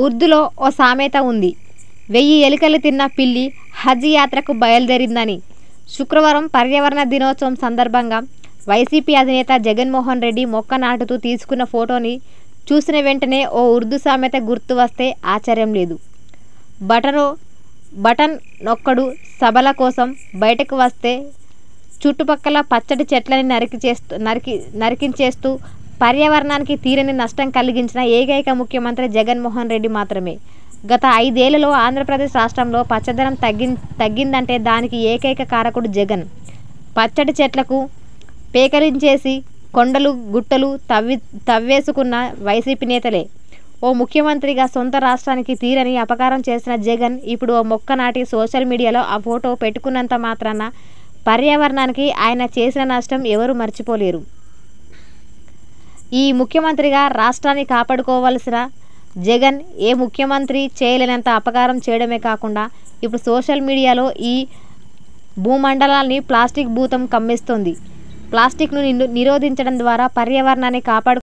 ఉర్దూలో ఓ సామెత ఉంది. 1000 ఎలుకలు తిన్న పిల్లి హజ్ యాత్రకు బయలుదేరిందని. శుక్రవారం పర్యావరణ దినోత్సవం సందర్భంగా వైసీపీ అధినేత జగన్మోహన్ రెడ్డి మొక్క నాటుతూ తీసుకున్న ఫోటోని చూసిన వెంటనే ఓ ఉర్దూ సామెత గుర్తు వస్తే ఆశ్చర్యం లేదు. బటన్ నొక్కడు సభల కోసం బయటకు వస్తే చుట్టుపక్కల పచ్చటి చెట్లని నరికించేస్తూ పర్యావరణానికి తీరని నష్టం కలిగించిన ఏకైక ముఖ్యమంత్రి జగన్మోహన్ రెడ్డి మాత్రమే. గత 5 ఏళ్లలో ఆంధ్రప్రదేశ్ రాష్ట్రంలో పచ్చదనం తగ్గిందంటే దానికి ఏకైక కారకుడు జగన్. పచ్చటి చెట్లకు పేకరించేసి కొండలు గుట్టలు తవ్వేసుకున్న వైసీపీ నేతలే. ఓ ముఖ్యమంత్రిగా సొంత రాష్ట్రానికి తీరని అపకారం చేసిన జగన్ ఇప్పుడు ఓ మొక్క నాటి సోషల్ మీడియాలో ఆ ఫోటో పెట్టుకున్నంత మాత్రాన పర్యావరణానికి ఆయన చేసిన నష్టం ఎవరూ మర్చిపోలేరు. ఈ ముఖ్యమంత్రిగా రాష్ట్రాన్ని కాపాడుకోవాల్సిన జగన్ ఏ ముఖ్యమంత్రి చేయలేనంత అపకారం చేయడమే కాకుండా ఇప్పుడు సోషల్ మీడియాలో ఈ భూమండలాన్ని ప్లాస్టిక్ భూతం కమ్మేస్తోంది. ప్లాస్టిక్ను నిరోధించడం ద్వారా పర్యావరణాన్ని